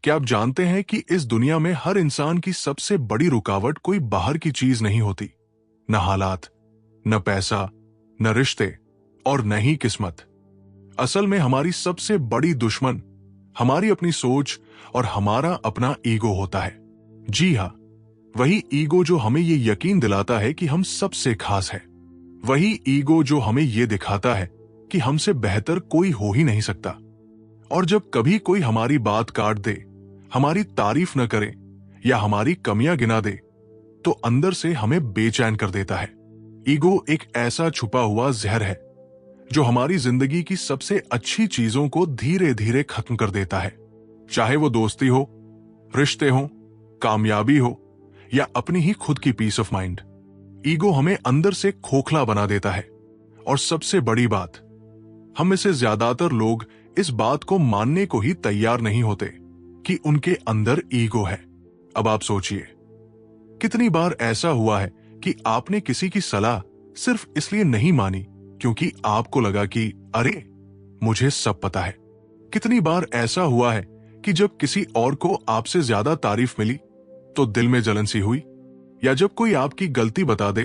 क्या आप जानते हैं कि इस दुनिया में हर इंसान की सबसे बड़ी रुकावट कोई बाहर की चीज नहीं होती, न हालात, न पैसा, न रिश्ते और न ही किस्मत। असल में हमारी सबसे बड़ी दुश्मन हमारी अपनी सोच और हमारा अपना ईगो होता है। जी हाँ, वही ईगो जो हमें ये यकीन दिलाता है कि हम सबसे खास है। वही ईगो जो हमें ये दिखाता है कि हमसे बेहतर कोई हो ही नहीं सकता। और जब कभी कोई हमारी बात काट दे, हमारी तारीफ न करे या हमारी कमियां गिना दे, तो अंदर से हमें बेचैन कर देता है। ईगो एक ऐसा छुपा हुआ जहर है जो हमारी जिंदगी की सबसे अच्छी चीजों को धीरे धीरे खत्म कर देता है। चाहे वो दोस्ती हो, रिश्ते हो, कामयाबी हो या अपनी ही खुद की पीस ऑफ माइंड, ईगो हमें अंदर से खोखला बना देता है। और सबसे बड़ी बात, हम में से ज्यादातर लोग इस बात को मानने को ही तैयार नहीं होते कि उनके अंदर ईगो है। अब आप सोचिए, कितनी बार ऐसा हुआ है कि आपने किसी की सलाह सिर्फ इसलिए नहीं मानी क्योंकि आपको लगा कि अरे, मुझे सब पता है। कितनी बार ऐसा हुआ है कि जब किसी और को आपसे ज्यादा तारीफ मिली तो दिल में जलन सी हुई, या जब कोई आपकी गलती बता दे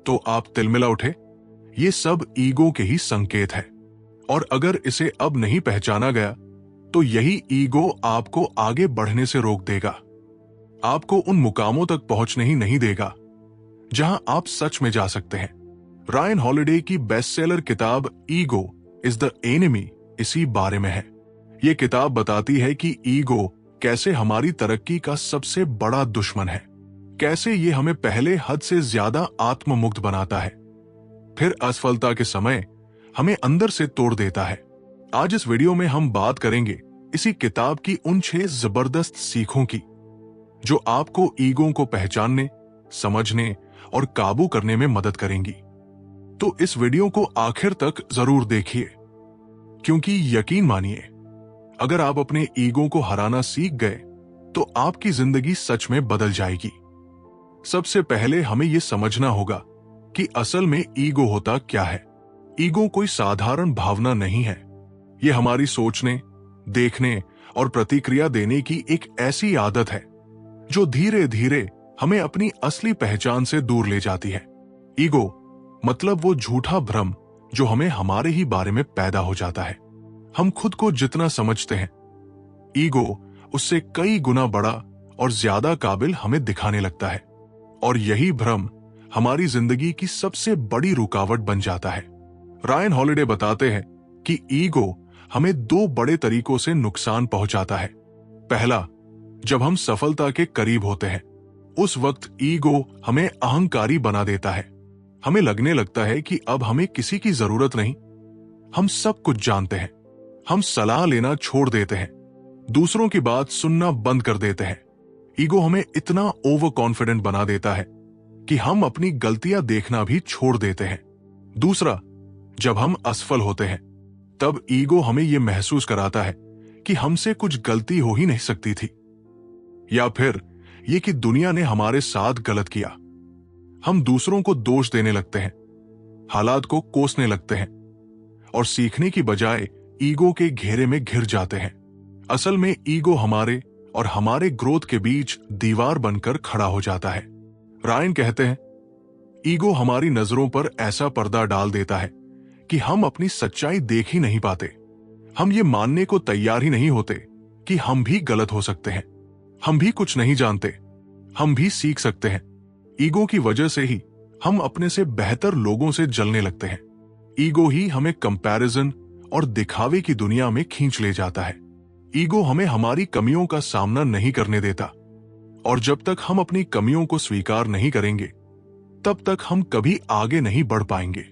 तो आप तिलमिला उठे। ये सब ईगो के ही संकेत है। और अगर इसे अब नहीं पहचाना गया तो यही ईगो आपको आगे बढ़ने से रोक देगा, आपको उन मुकामों तक पहुंचने ही नहीं देगा जहां आप सच में जा सकते हैं। रायन हॉलिडे की बेस्टसेलर किताब ईगो इज द एनिमी इसी बारे में है। ये किताब बताती है कि ईगो कैसे हमारी तरक्की का सबसे बड़ा दुश्मन है, कैसे ये हमें पहले हद से ज्यादा आत्ममुक्त बनाता है, फिर असफलता के समय हमें अंदर से तोड़ देता है। आज इस वीडियो में हम बात करेंगे इसी किताब की उन 6 जबरदस्त सीखों की जो आपको ईगो को पहचानने, समझने और काबू करने में मदद करेंगी। तो इस वीडियो को आखिर तक जरूर देखिए, क्योंकि यकीन मानिए, अगर आप अपने ईगो को हराना सीख गए तो आपकी जिंदगी सच में बदल जाएगी। सबसे पहले हमें यह समझना होगा कि असल में ईगो होता क्या है। ईगो कोई साधारण भावना नहीं है। यह हमारी सोचने, देखने और प्रतिक्रिया देने की एक ऐसी आदत है जो धीरे धीरे हमें अपनी असली पहचान से दूर ले जाती है। ईगो मतलब वो झूठा भ्रम जो हमें हमारे ही बारे में पैदा हो जाता है। हम खुद को जितना समझते हैं, ईगो उससे कई गुना बड़ा और ज्यादा काबिल हमें दिखाने लगता है। और यही भ्रम हमारी जिंदगी की सबसे बड़ी रुकावट बन जाता है। रायन हॉलिडे बताते हैं कि ईगो हमें 2 बड़े तरीकों से नुकसान पहुंचाता है। पहला, जब हम सफलता के करीब होते हैं, उस वक्त ईगो हमें अहंकारी बना देता है। हमें लगने लगता है कि अब हमें किसी की जरूरत नहीं, हम सब कुछ जानते हैं। हम सलाह लेना छोड़ देते हैं, दूसरों की बात सुनना बंद कर देते हैं। ईगो हमें इतना ओवर कॉन्फिडेंट बना देता है कि हम अपनी गलतियां देखना भी छोड़ देते हैं। दूसरा, जब हम असफल होते हैं, तब ईगो हमें यह महसूस कराता है कि हमसे कुछ गलती हो ही नहीं सकती थी, या फिर यह कि दुनिया ने हमारे साथ गलत किया। हम दूसरों को दोष देने लगते हैं, हालात को कोसने लगते हैं और सीखने की बजाय ईगो के घेरे में घिर जाते हैं। असल में ईगो हमारे और हमारे ग्रोथ के बीच दीवार बनकर खड़ा हो जाता है। रायन कहते हैं, ईगो हमारी नजरों पर ऐसा पर्दा डाल देता है कि हम अपनी सच्चाई देख ही नहीं पाते। हम ये मानने को तैयार ही नहीं होते कि हम भी गलत हो सकते हैं, हम भी कुछ नहीं जानते, हम भी सीख सकते हैं। ईगो की वजह से ही हम अपने से बेहतर लोगों से जलने लगते हैं। ईगो ही हमें कंपैरिजन और दिखावे की दुनिया में खींच ले जाता है। ईगो हमें हमारी कमियों का सामना नहीं करने देता, और जब तक हम अपनी कमियों को स्वीकार नहीं करेंगे, तब तक हम कभी आगे नहीं बढ़ पाएंगे।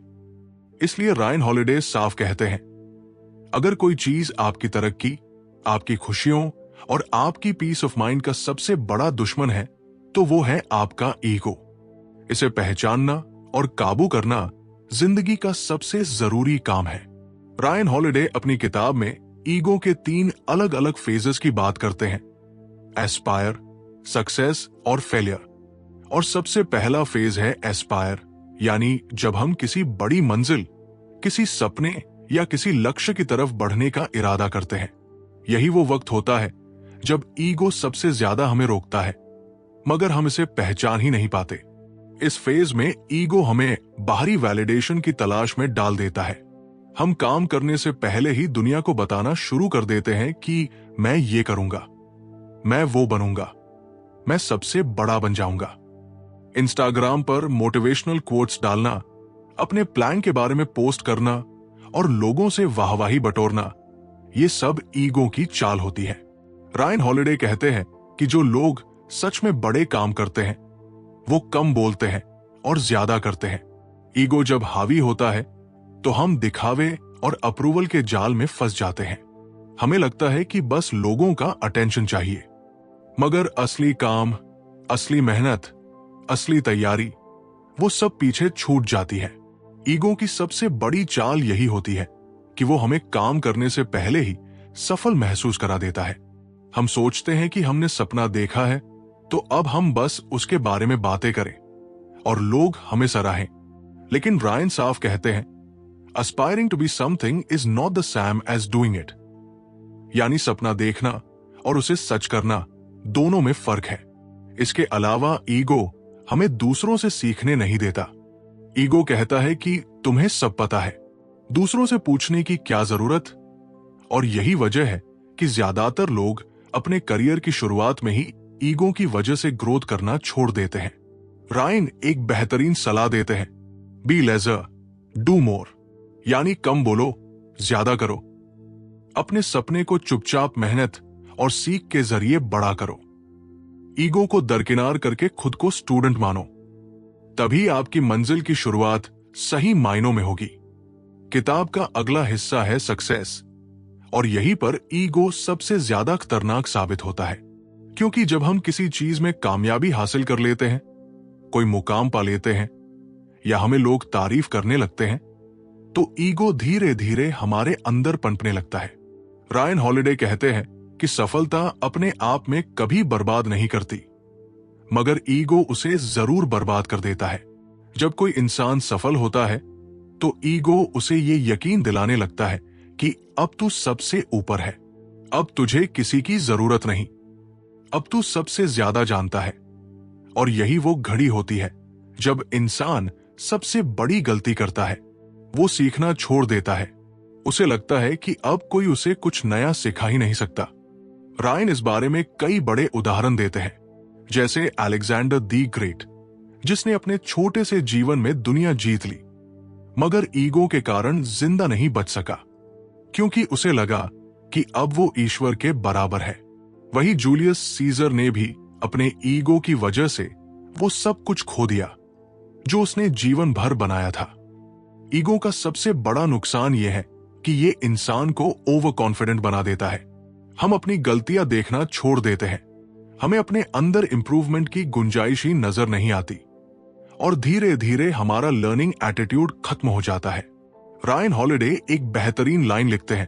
इसलिए रायन हॉलिडे साफ कहते हैं, अगर कोई चीज आपकी तरक्की, आपकी खुशियों और आपकी पीस ऑफ माइंड का सबसे बड़ा दुश्मन है, तो वो है आपका ईगो। इसे पहचानना और काबू करना जिंदगी का सबसे जरूरी काम है। रायन हॉलिडे अपनी किताब में ईगो के 3 अलग अलग फेजेस की बात करते हैं: एस्पायर, सक्सेस और फेलियर। और सबसे पहला फेज है एस्पायर, यानी जब हम किसी बड़ी मंजिल, किसी सपने या किसी लक्ष्य की तरफ बढ़ने का इरादा करते हैं। यही वो वक्त होता है जब ईगो सबसे ज्यादा हमें रोकता है, मगर हम इसे पहचान ही नहीं पाते। इस फेज में ईगो हमें बाहरी वैलिडेशन की तलाश में डाल देता है। हम काम करने से पहले ही दुनिया को बताना शुरू कर देते हैं कि मैं ये करूंगा, मैं वो बनूंगा, मैं सबसे बड़ा बन जाऊंगा। इंस्टाग्राम पर मोटिवेशनल कोट्स डालना, अपने प्लान के बारे में पोस्ट करना और लोगों से वाहवाही बटोरना, ये सब ईगो की चाल होती है। रायन हॉलिडे कहते हैं कि जो लोग सच में बड़े काम करते हैं वो कम बोलते हैं और ज्यादा करते हैं। ईगो जब हावी होता है तो हम दिखावे और अप्रूवल के जाल में फंस जाते हैं। हमें लगता है कि बस लोगों का अटेंशन चाहिए, मगर असली काम, असली मेहनत, असली तैयारी, वो सब पीछे छूट जाती है। ईगो की सबसे बड़ी चाल यही होती है कि वो हमें काम करने से पहले ही सफल महसूस करा देता है। हम सोचते हैं कि हमने सपना देखा है तो अब हम बस उसके बारे में बातें करें और लोग हमें सराहें। लेकिन रायन साफ कहते हैं, aspiring to be something is not the same as doing it। यानी सपना देखना और उसे सच करना, दोनों में फर्क है। इसके अलावा ईगो हमें दूसरों से सीखने नहीं देता। ईगो कहता है कि तुम्हें सब पता है, दूसरों से पूछने की क्या जरूरत। और यही वजह है कि ज्यादातर लोग अपने करियर की शुरुआत में ही ईगो की वजह से ग्रोथ करना छोड़ देते हैं। रायन एक बेहतरीन सलाह देते हैं, बी लेजर, डू मोर। यानी कम बोलो, ज्यादा करो। अपने सपने को चुपचाप मेहनत और सीख के जरिए बड़ा करो। ईगो को दरकिनार करके खुद को स्टूडेंट मानो, तभी आपकी मंजिल की शुरुआत सही मायनों में होगी। किताब का अगला हिस्सा है सक्सेस, और यहीं पर ईगो सबसे ज्यादा खतरनाक साबित होता है। क्योंकि जब हम किसी चीज में कामयाबी हासिल कर लेते हैं, कोई मुकाम पा लेते हैं या हमें लोग तारीफ करने लगते हैं, तो ईगो धीरे धीरे हमारे अंदर पनपने लगता है। रायन हॉलिडे कहते हैं कि सफलता अपने आप में कभी बर्बाद नहीं करती, मगर ईगो उसे जरूर बर्बाद कर देता है। जब कोई इंसान सफल होता है तो ईगो उसे ये यकीन दिलाने लगता है कि अब तू सबसे ऊपर है, अब तुझे किसी की जरूरत नहीं, अब तू सबसे ज्यादा जानता है। और यही वो घड़ी होती है जब इंसान सबसे बड़ी गलती करता है। वो सीखना छोड़ देता है। उसे लगता है कि अब कोई उसे कुछ नया सिखा ही नहीं सकता। रायन इस बारे में कई बड़े उदाहरण देते हैं, जैसे अलेक्जेंडर दी ग्रेट, जिसने अपने छोटे से जीवन में दुनिया जीत ली, मगर ईगो के कारण जिंदा नहीं बच सका, क्योंकि उसे लगा कि अब वो ईश्वर के बराबर है। वही जूलियस सीजर ने भी अपने ईगो की वजह से वो सब कुछ खो दिया जो उसने जीवन भर बनाया था। ईगो का सबसे बड़ा नुकसान यह है कि ये इंसान को ओवर कॉन्फिडेंट बना देता है। हम अपनी गलतियां देखना छोड़ देते हैं, हमें अपने अंदर इंप्रूवमेंट की गुंजाइश ही नजर नहीं आती, और धीरे धीरे हमारा लर्निंग एटीट्यूड खत्म हो जाता है। रायन हॉलिडे एक बेहतरीन लाइन लिखते हैं,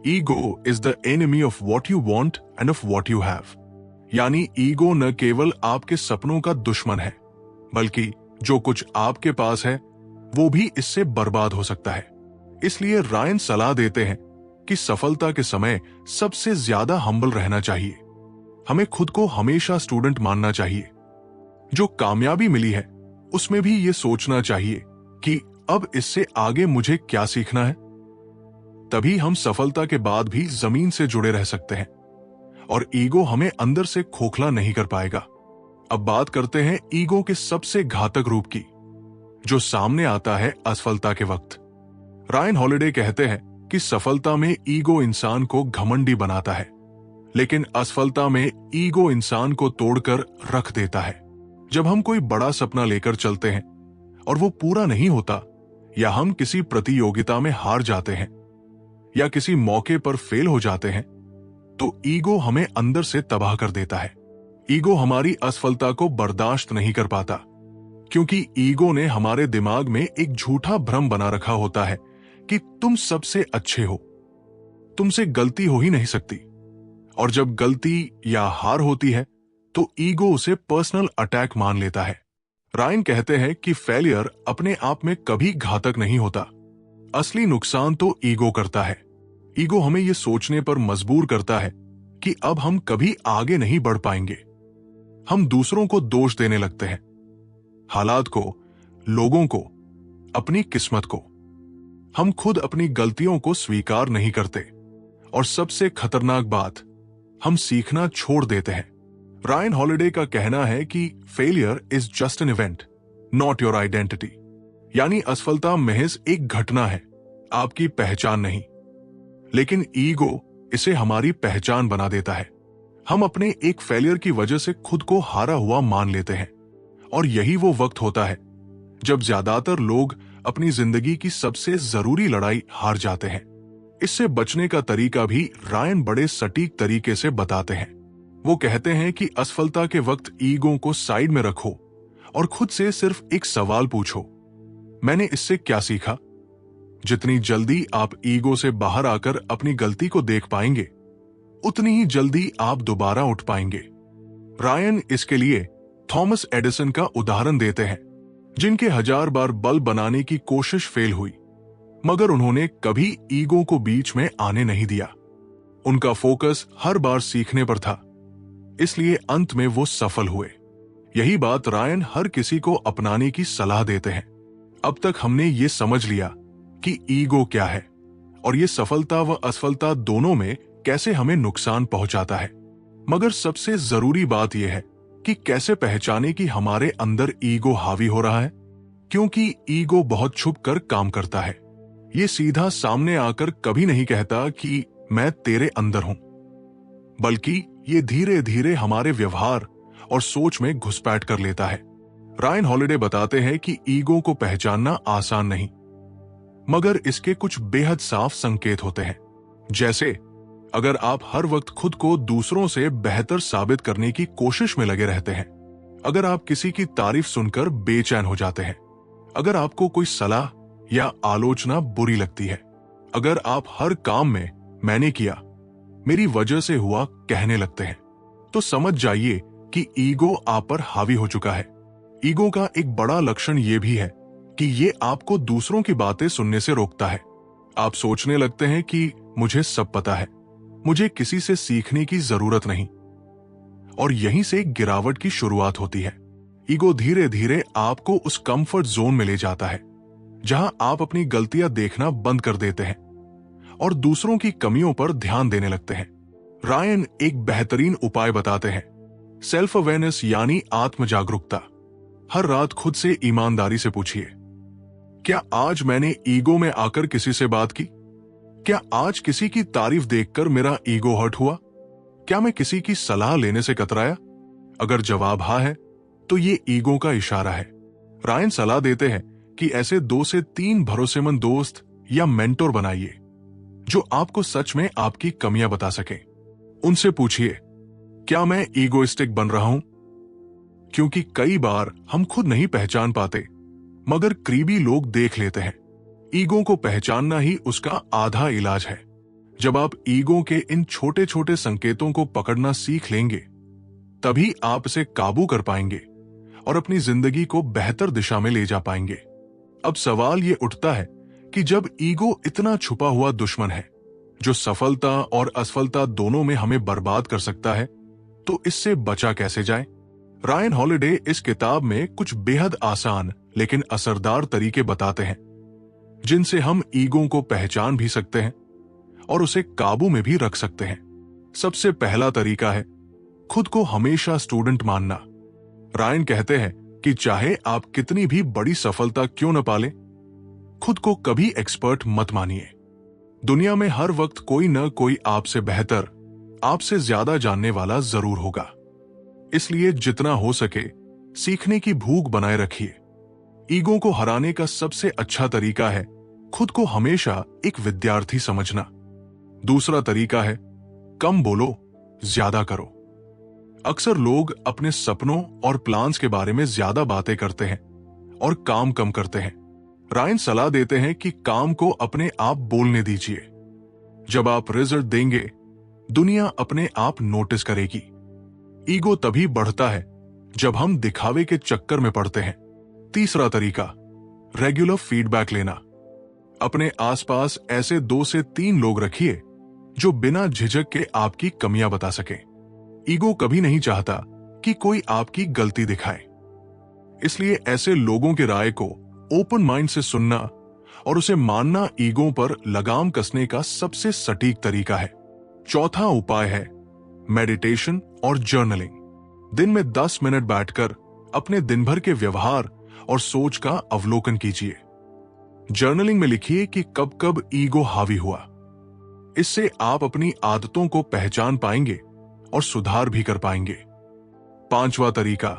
ego is the enemy of what you want end of what you have. यानी ईगो न केवल आपके सपनों का दुश्मन है, बल्कि जो कुछ आपके पास है वो भी इससे बर्बाद हो सकता है। इसलिए रायन सलाह देते हैं कि सफलता के समय सबसे ज्यादा हम्बल रहना चाहिए। हमें खुद को हमेशा स्टूडेंट मानना चाहिए। जो कामयाबी मिली है उसमें भी ये सोचना चाहिए कि अब इससे आगे मुझे क्या सीखना है। तभी हम सफलता के बाद भी जमीन से जुड़े रह सकते हैं और ईगो हमें अंदर से खोखला नहीं कर पाएगा। अब बात करते हैं ईगो के सबसे घातक रूप की, जो सामने आता है असफलता के वक्त। रायन हॉलिडे कहते हैं कि सफलता में ईगो इंसान को घमंडी बनाता है, लेकिन असफलता में ईगो इंसान को तोड़कर रख देता है। जब हम कोई बड़ा सपना लेकर चलते हैं और वो पूरा नहीं होता, या हम किसी प्रतियोगिता में हार जाते हैं या किसी मौके पर फेल हो जाते हैं, तो ईगो हमें अंदर से तबाह कर देता है। ईगो हमारी असफलता को बर्दाश्त नहीं कर पाता, क्योंकि ईगो ने हमारे दिमाग में एक झूठा भ्रम बना रखा होता है कि तुम सबसे अच्छे हो, तुमसे गलती हो ही नहीं सकती। और जब गलती या हार होती है तो ईगो उसे पर्सनल अटैक मान लेता है। रायन कहते हैं कि फेलियर अपने आप में कभी घातक नहीं होता, असली नुकसान तो ईगो करता है। ईगो हमें यह सोचने पर मजबूर करता है कि अब हम कभी आगे नहीं बढ़ पाएंगे। हम दूसरों को दोष देने लगते हैं, हालात को, लोगों को, अपनी किस्मत को। हम खुद अपनी गलतियों को स्वीकार नहीं करते और सबसे खतरनाक बात, हम सीखना छोड़ देते हैं। रायन हॉलिडे का कहना है कि failure is just an event, not your identity. यानी असफलता महज एक घटना है, आपकी पहचान नहीं। लेकिन ईगो इसे हमारी पहचान बना देता है। हम अपने एक फेलियर की वजह से खुद को हारा हुआ मान लेते हैं। और यही वो वक्त होता है जब ज्यादातर लोग अपनी जिंदगी की सबसे जरूरी लड़ाई हार जाते हैं। इससे बचने का तरीका भी रायन बड़े सटीक तरीके से बताते हैं। वो कहते हैं कि असफलता के वक्त ईगो को साइड में रखो और खुद से सिर्फ एक सवाल पूछो, मैंने इससे क्या सीखा? जितनी जल्दी आप ईगो से बाहर आकर अपनी गलती को देख पाएंगे, उतनी ही जल्दी आप दोबारा उठ पाएंगे। रायन इसके लिए थॉमस एडिसन का उदाहरण देते हैं, जिनके 1000 बार बल्ब बनाने की कोशिश फेल हुई, मगर उन्होंने कभी ईगो को बीच में आने नहीं दिया। उनका फोकस हर बार सीखने पर था, इसलिए अंत में वो सफल हुए। यही बात रायन हर किसी को अपनाने की सलाह देते हैं। अब तक हमने ये समझ लिया कि ईगो क्या है और ये सफलता व असफलता दोनों में कैसे हमें नुकसान पहुंचाता है। मगर सबसे जरूरी बात यह है कि कैसे पहचाने कि हमारे अंदर ईगो हावी हो रहा है, क्योंकि ईगो बहुत छुप कर काम करता है। ये सीधा सामने आकर कभी नहीं कहता कि मैं तेरे अंदर हूं, बल्कि ये धीरे धीरे हमारे व्यवहार और सोच में घुसपैठ कर लेता है। रायन हॉलिडे बताते हैं कि ईगो को पहचानना आसान नहीं, मगर इसके कुछ बेहद साफ संकेत होते हैं। जैसे अगर आप हर वक्त खुद को दूसरों से बेहतर साबित करने की कोशिश में लगे रहते हैं, अगर आप किसी की तारीफ सुनकर बेचैन हो जाते हैं, अगर आपको कोई सलाह या आलोचना बुरी लगती है, अगर आप हर काम में मैंने किया, मेरी वजह से हुआ कहने लगते हैं, तो समझ जाइए कि ईगो आप पर हावी हो चुका है। ईगो का एक बड़ा लक्षण यह भी है कि ये आपको दूसरों की बातें सुनने से रोकता है। आप सोचने लगते हैं कि मुझे सब पता है, मुझे किसी से सीखने की जरूरत नहीं, और यहीं से गिरावट की शुरुआत होती है। ईगो धीरे धीरे आपको उस कंफर्ट जोन में ले जाता है जहां आप अपनी गलतियां देखना बंद कर देते हैं और दूसरों की कमियों पर ध्यान देने लगते हैं। रायन एक बेहतरीन उपाय बताते हैं, सेल्फ अवेयरनेस यानी आत्म जागरूकता। हर रात खुद से ईमानदारी से पूछिए, क्या आज मैंने ईगो में आकर किसी से बात की? क्या आज किसी की तारीफ देखकर मेरा ईगो हर्ट हुआ? क्या मैं किसी की सलाह लेने से कतराया? अगर जवाब हाँ है, तो ये ईगो का इशारा है। रायन सलाह देते हैं कि ऐसे 2 से 3 भरोसेमंद दोस्त या मेंटोर बनाइए जो आपको सच में आपकी कमियां बता सके। उनसे पूछिए, क्या मैं ईगोइस्टिक बन रहा हूं? क्योंकि कई बार हम खुद नहीं पहचान पाते, मगर करीबी लोग देख लेते हैं। ईगो को पहचानना ही उसका आधा इलाज है। जब आप ईगो के इन छोटे छोटे संकेतों को पकड़ना सीख लेंगे, तभी आप इसे काबू कर पाएंगे और अपनी जिंदगी को बेहतर दिशा में ले जा पाएंगे। अब सवाल ये उठता है कि जब ईगो इतना छुपा हुआ दुश्मन है जो सफलता और असफलता दोनों में हमें बर्बाद कर सकता है, तो इससे बचा कैसे जाए? रायन हॉलिडे इस किताब में कुछ बेहद आसान लेकिन असरदार तरीके बताते हैं जिनसे हम ईगो को पहचान भी सकते हैं और उसे काबू में भी रख सकते हैं। सबसे पहला तरीका है खुद को हमेशा स्टूडेंट मानना। रायन कहते हैं कि चाहे आप कितनी भी बड़ी सफलता क्यों न पालें, खुद को कभी एक्सपर्ट मत मानिए। दुनिया में हर वक्त कोई न कोई आपसे बेहतर, आपसे ज्यादा जानने वाला जरूर होगा। इसलिए जितना हो सके सीखने की भूख बनाए रखिए। ईगो को हराने का सबसे अच्छा तरीका है खुद को हमेशा एक विद्यार्थी समझना। दूसरा तरीका है कम बोलो, ज्यादा करो। अक्सर लोग अपने सपनों और प्लान्स के बारे में ज्यादा बातें करते हैं और काम कम करते हैं। रायन सलाह देते हैं कि काम को अपने आप बोलने दीजिए। जब आप रिजल्ट देंगे, दुनिया अपने आप नोटिस करेगी। ईगो तभी बढ़ता है जब हम दिखावे के चक्कर में पड़ते हैं। तीसरा तरीका, रेगुलर फीडबैक लेना। अपने आसपास ऐसे 2 से 3 लोग रखिए जो बिना झिझक के आपकी कमियां बता सके। ईगो कभी नहीं चाहता कि कोई आपकी गलती दिखाए, इसलिए ऐसे लोगों की राय को ओपन माइंड से सुनना और उसे मानना ईगो पर लगाम कसने का सबसे सटीक तरीका है। चौथा उपाय है मेडिटेशन और जर्नलिंग। दिन में 10 मिनट बैठकर अपने दिन भर के व्यवहार और सोच का अवलोकन कीजिए। जर्नलिंग में लिखिए कि कब कब ईगो हावी हुआ। इससे आप अपनी आदतों को पहचान पाएंगे और सुधार भी कर पाएंगे। पांचवा तरीका,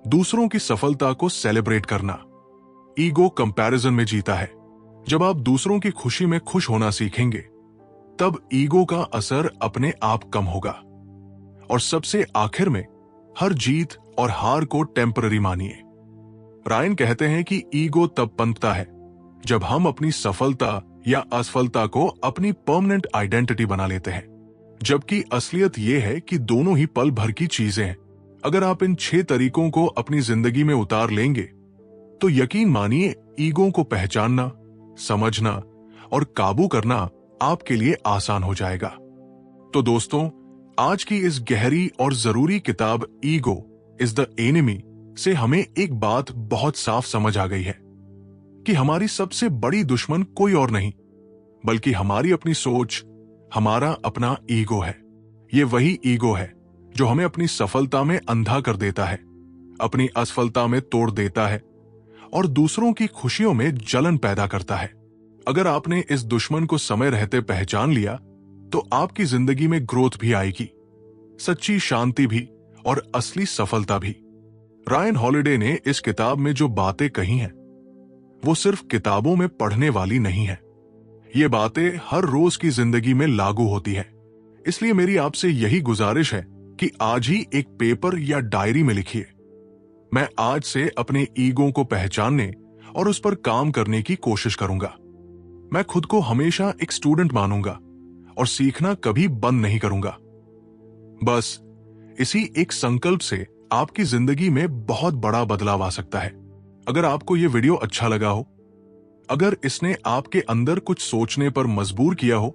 दूसरों की सफलता को सेलिब्रेट करना। ईगो कंपैरिजन में जीता है। जब आप दूसरों की खुशी में खुश होना सीखेंगे, तब ईगो का असर अपने आप कम होगा। और सबसे आखिर में, हर जीत और हार को टेम्पररी मानिए। रायन कहते हैं कि ईगो तब पनपता है जब हम अपनी सफलता या असफलता को अपनी परमानेंट आइडेंटिटी बना लेते हैं, जबकि असलियत यह है कि दोनों ही पल भर की चीजें हैं। अगर आप इन 6 तरीकों को अपनी जिंदगी में उतार लेंगे, तो यकीन मानिए ईगो को पहचानना, समझना और काबू करना आपके लिए आसान हो जाएगा। तो दोस्तों, आज की इस गहरी और जरूरी किताब ईगो इज द एनिमी से हमें एक बात बहुत साफ समझ आ गई है कि हमारी सबसे बड़ी दुश्मन कोई और नहीं, बल्कि हमारी अपनी सोच, हमारा अपना ईगो है। ये वही ईगो है जो हमें अपनी सफलता में अंधा कर देता है, अपनी असफलता में तोड़ देता है और दूसरों की खुशियों में जलन पैदा करता है। अगर आपने इस दुश्मन को समय रहते पहचान लिया, तो आपकी जिंदगी में ग्रोथ भी आएगी, सच्ची शांति भी और असली सफलता भी। रायन हॉलिडे ने इस किताब में जो बातें कही हैं, वो सिर्फ किताबों में पढ़ने वाली नहीं है। ये बातें हर रोज की जिंदगी में लागू होती है। इसलिए मेरी आपसे यही गुजारिश है कि आज ही एक पेपर या डायरी में लिखिए, मैं आज से अपने ईगो को पहचानने और उस पर काम करने की कोशिश करूंगा। मैं खुद को हमेशा एक स्टूडेंट मानूंगा और सीखना कभी बंद नहीं करूंगा। बस इसी एक संकल्प से आपकी जिंदगी में बहुत बड़ा बदलाव आ सकता है। अगर आपको यह वीडियो अच्छा लगा हो, अगर इसने आपके अंदर कुछ सोचने पर मजबूर किया हो,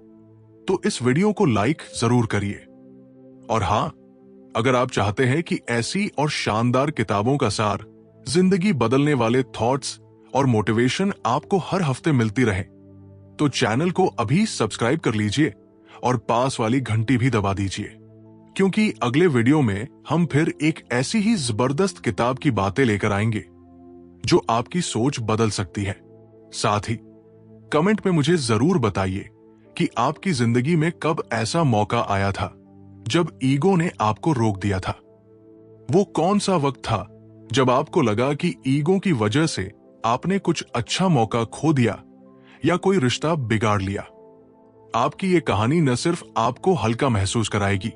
तो इस वीडियो को लाइक जरूर करिए। और हां, अगर आप चाहते हैं कि ऐसी और शानदार किताबों का सार, जिंदगी बदलने वाले थॉट्स और मोटिवेशन आपको हर हफ्ते मिलती रहे, तो चैनल को अभी सब्सक्राइब कर लीजिए और पास वाली घंटी भी दबा दीजिए, क्योंकि अगले वीडियो में हम फिर एक ऐसी ही जबरदस्त किताब की बातें लेकर आएंगे जो आपकी सोच बदल सकती है। साथ ही कमेंट में मुझे जरूर बताइए कि आपकी जिंदगी में कब ऐसा मौका आया था जब ईगो ने आपको रोक दिया था। वो कौन सा वक्त था जब आपको लगा कि ईगो की वजह से आपने कुछ अच्छा मौका खो दिया या कोई रिश्ता बिगाड़ लिया। आपकी ये कहानी न सिर्फ आपको हल्का महसूस कराएगी,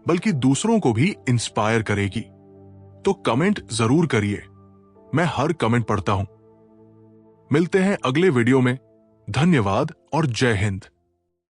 बल्कि दूसरों को भी इंस्पायर करेगी। तो कमेंट जरूर करिए, मैं हर कमेंट पढ़ता हूं। मिलते हैं अगले वीडियो में। धन्यवाद और जय हिंद।